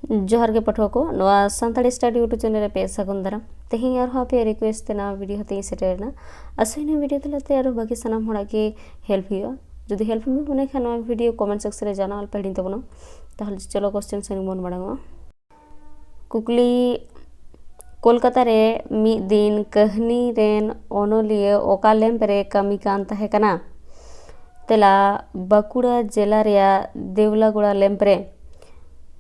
जोहार के पठुआ को नवा सानताड़ी स्टडी यूट्यूब चैनल पे सागुन दाराम तेहिं और पे रिक्वेस्ट तेना वीडियो हते सेटेरना असोइना वीडियो तलते और बाकी सानाम हड़ा के हेल्प हुआ जुदी हेल्प में बने खान वीडियो कमेंट सेक्शन रे जाना पहली तबना ताहले चलो क्वेश्चन सेन बन बड़ांगा कुकली कोलकाता रे मी दिन कहनी रेन ओनोलिया ओका लैम्प रे कमी कान ताहे कना तेला बाकुड़ा जिला रेया देवलागुड़ा लैम्प रे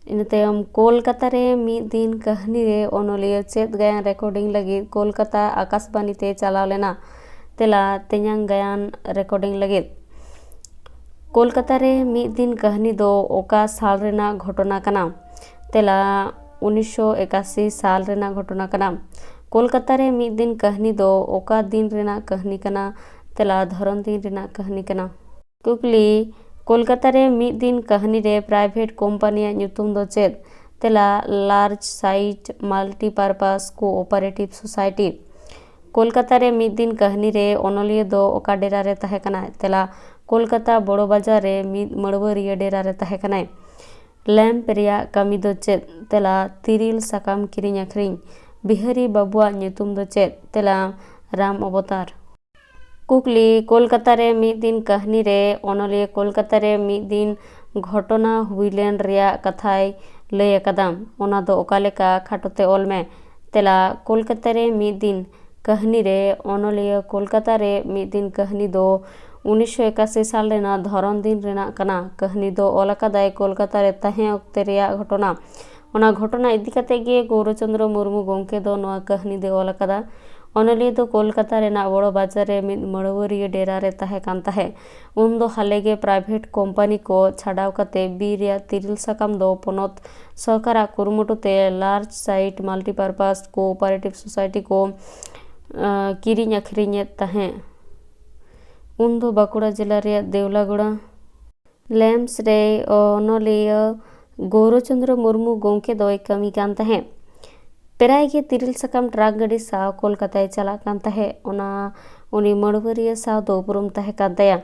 इनतेम कोलकाता रे मी दिन कहनी रे ओनोलिया चेत गायन रिकॉर्डिंग लगी कोलकाता आकाशवाणी ते चलाव लेना तेला तेन्यांग गायन रिकॉर्डिंग लगी कोलकाता रे मी दिन कहनी दो ओका साल रेना घटना कना तेला 1981 साल रेना घटना कना कोलकाता रे मी दिन कहनी दो ओका दिन रेना कहनी कना तेला धरन दिन रेना कहनी कना कुकली कोलकाता रे मी दिन कहनी रे प्राइवेट कंपनी न्यूतुम दो चेद तेला large sized multipurpose cooperative society Kolkata रे मी दिन कहनी रे ओनोलिया दो ओका डेरा रे तहे कना तेला कोलकाता बड़ो बाजार रे मी मड़वरिया डेरा रे तहे कना लैम्प रिया कमी दो चेद तेला तिरिल साकाम किरिंग अखरिंग बिहारी बाबुआ न्यूतुम दो चेद तेला राम अवतार कुकली कोलकाता रे मी दिन कहनी रे ओनोलिया कोलकाता रे मी दिन घटना हुईलेन रिया कथाय लय कदम ओना दो ओकालेका खाटोते ओल में तेला कोलकाता रे मी दिन कहनी रे ओनोलिया कोलकाता रे मी दिन कहनी दो 1981 साल रेना धरन दिन रेना कना कहनी दो ओलकादाय कोलकाता रे तहे ओक्ते रिया घटना ओना घटना इदी कते गे गौरचंद्र मुर्मू गोंके दो नोआ कहनी दे ओलकादा ओनोलिया दो कोलकाता रेना बड़ो बाजार रे मिद मड़वरिया डेरा रे तहे कान तहे उन दो हालेगे प्राइवेट कंपनी को छाड़ाव कते बी रिया तिरिल साकाम दो पोनत सरकारा कुरुमुटुते large sized multipurpose cooperative society को किरिंग अखरिंग तहे उन दो बाकुड़ा जिला रे देवलागुड़ा लैम्प्स रे ओनोलिया गौरचंद्र मुर्मू गोंके दो कमी कान तहे पेराय के तिरिल साकाम ट्राक गाड़ी साव कोलकाता चला कान तहे ओना उनी मड़वरिया साव दो उपरुम तहे कान तया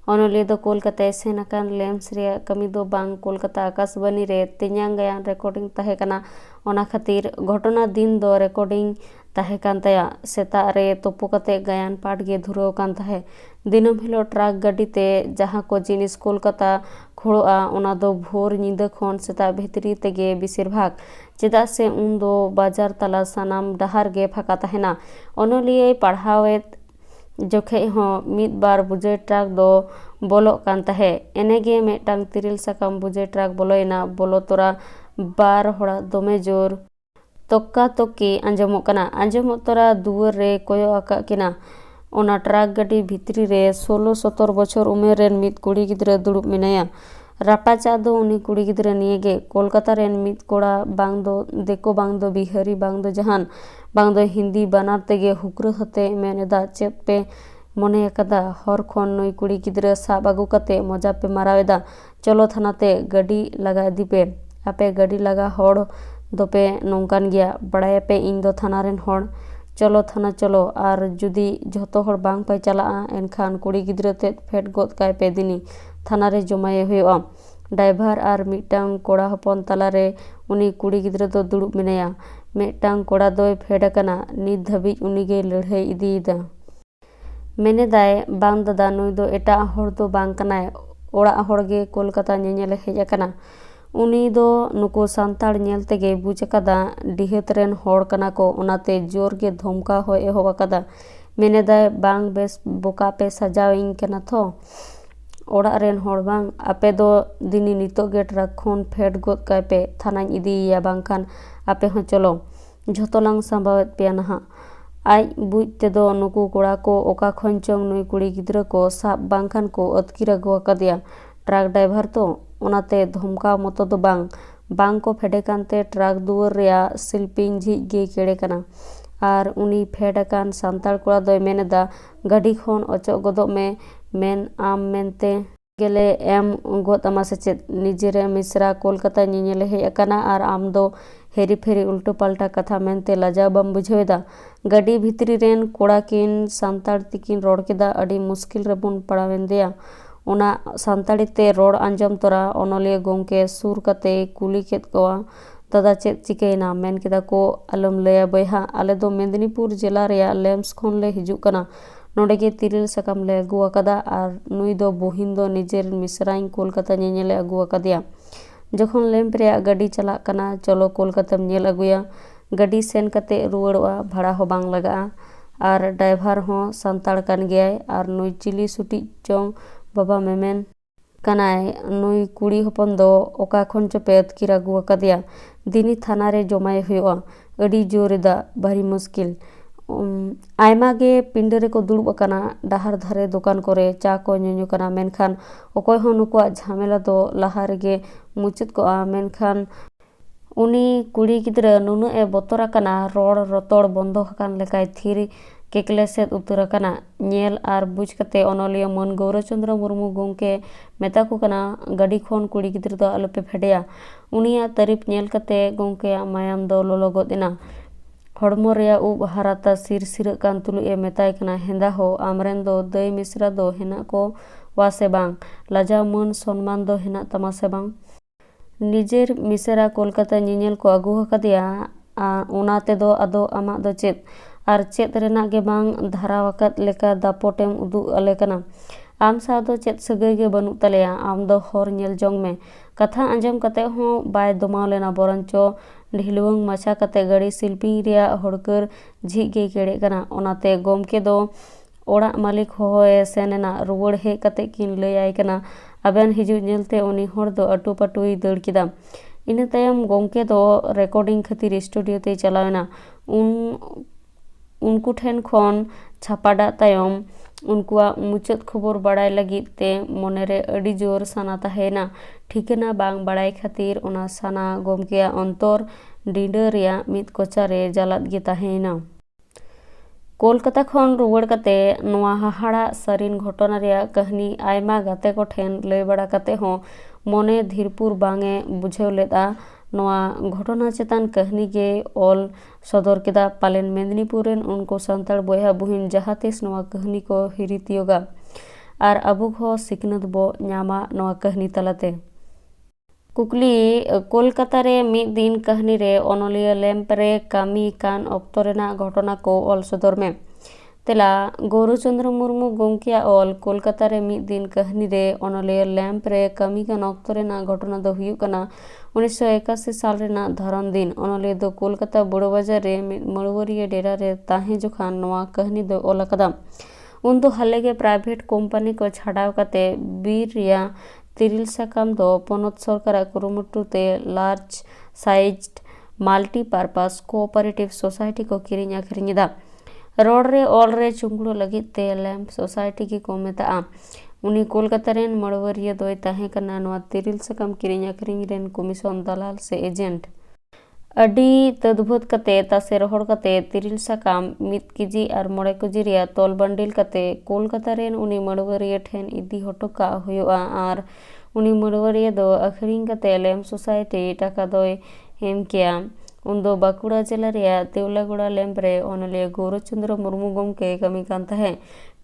ओनोलिया दो कोलकाता सेन अकान लैम्प्स रे कमी दो बांग कोलकाता आकाशवाणी रे तेन्यांग गायन रिकॉर्डिंग तहे कना ओना खातिर घटना दिन दो रिकॉर्डिंग तहे कान तया सेता रे तोपो कते गायन पाठ गे धुरो कान तहे दिनम हिलो ट्राक गाड़ी ते जहां को जिनिस कोलकाता खोड़ोआ ओना दो भोर निंदा खन सेता भितरी तेगे बेसिर भाग चेदा से उन दो बाजार तला सानाम डहार गे फाका तहेना ओनोलिया पढ़ावेत जोखे हो मिद बार बुझे ट्राक दो बोलो कान तहे एनेगे मेटांग तिरिल साकाम बुझे ट्राक बोलोयना बोलो तोरा बार होड़ा दोमे जोर तोक्का तोक्की आंजमो कना आंजमो तोरा दुआर रे कोयो आका किना ओना ट्राक गाड़ी भितरी रे 16-17 बछर उमेर रेन मिद कुड़ी गिद्रा दुड़ुब मेनाया रापाचा दो उनी कुड़ी गिद्रा नियेगे कोलकाता रेन मिद कोड़ा बांग दो देखो बांग दो बिहारी बांग दो जहान बांग दो हिंदी बनार तेगे हुक्र हते मेनेदा चेत पे मने कदा हर खन नई कुड़ी गिद्रा साब आगु कते मजा पे मारावेदा चलो थानाते गाड़ी लगा दीपे आपे गाड़ी लगा हड़ दोपे नौकान गया बड़ाय पे इन दो थाना रेन हड़ चलो थाना चलो और जुदी जतो हड़ बांग पे चला एनखान कुड़ी गिद्रा ते फेट गोद काय पे दिनी थाना रे जमाये हुआ ड्राइवर और मिटांग कोड़ा हपन तला रे उनी कुड़ी गिद्रा दो दुड़ुब मेनाया मिटांग कोड़ा दोय फेड कना नित धाबी उनी गे लड़ाई इदीदा मेने दाय बांग दादा नुई दो एटा हड़ दो बांग कनाय ओड़ा हड़ गे कोलकाता नेनेले हेज अकना उनी दो नुको सांताड़ नेल तेगे बुझ कदा डिहेत रेन हड़ कना को ओनाते जोर गे धमका हो एहो कदा मेने दाय बांग बेस बोका पे सजाविंग कना थो ओड़ा रेन हड़ बांग आपे दो दिनी नितो गे ट्रक खन फेड गोद काय पे थाना इदीया बांगखान आपे हो चलो झोतोलांग सांबावेत पे नहा आज बुझ तेदो नुकु कोड़ा को ओका खंचंग नुई कुड़ी गिद्रा को साब बांगखान को अतकिरा गवा कदिया ट्रक ड्राइवर तो ओनाते धमका मतो दो बांग को फेडे कानते ट्रक दुआर रिया सिल्पिंग झिज गे केड़े कना और उनी फेड कान सांताड़ कोड़ा दोय मेनेदा गाड़ी खन अचो गदो में मेन आम मेनते गेले एम गोद अमा सेचेद निजेरे मिश्रा कोलकाता निनेले हेज अकाना और आम दो हेरी फेरी उल्टो पाल्टा कथा मेनते लजा बम बुझेदा गाड़ी भितरी रेन कोड़ा किन सांताड़ तिकिन रोड़ केदा अड़ी मुश्किल रे बुन पड़ावेंदेया ओना सांताड़ी ते रोड़ आंजम तोरा ओनोलिया गोंके सुर कते कुली केत कोआ दादा चेद चिकैना मेन केदा को आलम लया बयहा आले दो मेदिनीपुर जिला रेया लेम्स खन ले हिजुग कना नोडे के तिरिल साकाम ले अगु आकादा आर नुई दो बोहिन दो निजेर मिसराइन कोलकाता नेनेले अगु आकादिया जखन लैम्प रेया गाड़ी चला कना चलो कोलकाता नेल अगुया गाड़ी सेन कते रुवाड़ोआ भाड़ा हो बांग लगा आर ड्राइवर हो सांताड़ कान गयाय आर नुई चिली सुटी चोंग बाबा मेमेन कनाय नुई कुड़ी हपन दो ओका खन चोपे अतकिर अगु आकादिया दिनी थाना रे जमाय हुआ अड़ी जोरेदा भारी मुश्किल आयमा गे पिंडरे को दुड़ब अकाना डाहर धारे दुकान करे चा को ᱧᱩᱧᱩ कना मेनखान अकय हो नुकुआ झामेला दो लाहा रेगे मुचाद कोआ मेनखान उनी कुड़ी गिद्रा नुनु ए बतरा कना रोड रतोड़ बंदो हकान लेकाय थीर केकले सेद उतरा कना नेल आर बुझ कते अनलिया मन गौरचंद्र मुर्मू गोंके मेता को कना गाड़ी खोन कुड़ी गिद्रा दो आलोपे फेडिया उनिया तारीफ नेल कते गोंके मायाम दो लोलो गोदिना हड़मो रेया उब हाराता सिर सिर कान तुलु ए मेताय कना हेंदा हो आमरेन दो दई मिश्रा दो हेना को वासे बांग लाजा मन सम्मान दो हेना तमा से बांग निजेर मिसेरा कोलकाता नीनेल को अगु हकादिया उनाते दो अदो आमा दो चेद आर चेद रेना गे बांग धारावाकत लेका दापोटेम उदु अले कना आम सा दो चेद सगै गे बनु तलेया आम दो हर नेल जोंग में कथा आंजम कते हो बाय दोमा लेना बरंचो ढिलवंग माछा कते गाड़ी शिल्पी रेया हड़कर झिग गे केड़े कना ओनाते गोमके दो ओड़ा मालिक होए सेनेना रुवड़ हे कते किन लैयाय कना अबेन हिजु नेलते उनी हर दो अटू पटुई दड़ किदा इना तायम गोमके दो रेकॉर्डिंग खातिर स्टूडियो ते चलावेना उनको ठेन खन छापाडा तायम उनकुआ मुचाद खबर बाड़ाय लगित ते मोनेरे अड़ी जोर साना ताहेना ठिकाना बांग बाड़ाय खातिर ओना साना गोमकेया अंतर डिंडा रेया मिद कोचा रे जालात गे ताहेना कोलकाता खन रुवाड़ कते नोआ हाहाड़ा सरीन घटना रेया कहानी आयमा गाते को ठेन लय बड़ा कते हो मोने धीरपुर बांगे बुझेव लेदा नोआ घटना चेतान कहानी गे ऑल सदर केदा पालेन मेदिनीपुर रेन उनको सांताड़ बयहा बुहिन जहातीस नोआ कहानी को हिरितियोगा आर अबुक हो सिकनत बो न्यामा नोआ कहानी तलाते कुकली कोलकाता रे मिद दिन कहानी रे ओनलिया लैम्प रे कामी कान ऑक्तो रेना घटना को ऑल सदर में तेला गौरचंद्र मुर्मू गोंकिया ऑल कोलकाता रे मिद दिन कहानी रे ओनलिया लैम्प रे कामी कान ऑक्तो रेना घटना दो हुयु कना 1981 साल रेना धरन दिन ओनलिया दो कोलकाता बड़ो बाजार रे मड़वरिया डेरा रे ताहे जोखान नोआ कहानी दो ऑल कदम उन दो हालेगे प्राइवेट कंपनी को छाड़ाव कते बीर रिया तिरिल साकाम दो पनत सरकार कुरुमुटुते large sized multipurpose cooperative society को किरिंग आखरिंगदा रोड रे ऑल रे चुंगड़ो लगित ते लैम्प सोसाइटी की को मेता उनी कोलकाता रेन मड़वरिया दोय ताहे कना नोआ तिरिल साकाम किरिंग आखरिंग रेन कमीशन दलाल से एजेंट अडी तदभुत कते तासे रोहड़ कते तिरिल साकाम मिद केजी आर 9 केजी रेया तोल बंडिल कते कोलकाता रेन उनी मड़वरिया ठेन इदी हटोका हुआ आर उनी मड़वरिया दो आखरिंग कते लैम्प सोसाइटी टाका दोय हेम किया उन दो बाकुड़ा जिला रेया तेवलागुड़ा लैम्प रे ओनलिया गौरचंद्र मुर्मू गोमके कमी कान ताहे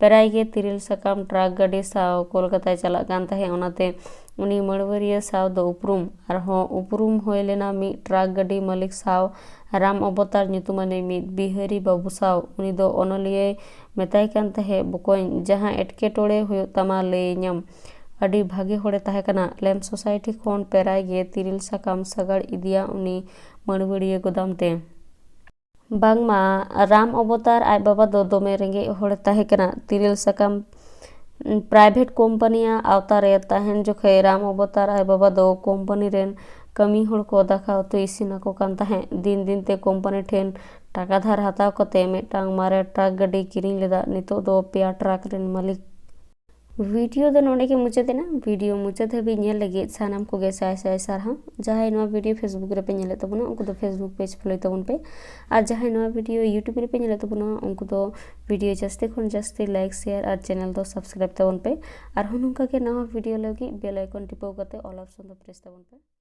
पेराय गे तिरिल साकाम ट्राक गाड़ी साव कोलकाता चला कान ताहे ओनाते उनी मड़वरिया साव दो उपरुम आरहों उपरुम होय लेना मी ट्राक गाड़ी मालिक साव राम अवतार ᱧᱩᱛᱩᱢᱟᱱ मिद बिहारी बाबू साव उनी दो ओनलिया मेताय कान ताहे बकोय जहां एटकेटोड़े हुयो तमा लय ᱧᱟᱢ अडी भागे होड़े ताहे कना लैम्प सोसाइटी खन पेराय गे तिरिल साकाम सगाड़ इदिया उनी मड़वरिया गोदाम ते बांगमा राम अवतार आय बाबा दो दोमे रेंगे होड़े ताहे कना तिरिल साकाम प्राइवेट कंपनिया आवता रे ताहेन जोखे राम अवतार आय बाबा दो कंपनी रेन कमी होड़ को दाखा तो इसिना को कान ताहे दिन दिन ते कंपनी ठेन टाका धार हताव कते मेटांग मारे ट्रक गाड़ी किरिंग लेदा नितो दो पेया ट्रक रेन मालिक वीडियो दो नोडे के मुचादेना वीडियो मुचाद हबी नेल लगे सानाम को गे साय साय सारहा जहाय नो वीडियो फेसबुक रे पे नेले तबना उनको दो फेसबुक पेज फॉलो तबन पे और जहाय नो वीडियो यूट्यूब रे पे नेले तबना उनको दो वीडियो जस्ते खन जस्ते लाइक शेयर और चैनल दो सब्सक्राइब तबन पे और हुनुका के नवा वीडियो लगी बेल आइकन टिपो कते ऑल ऑप्शन दो प्रेस तबन पे।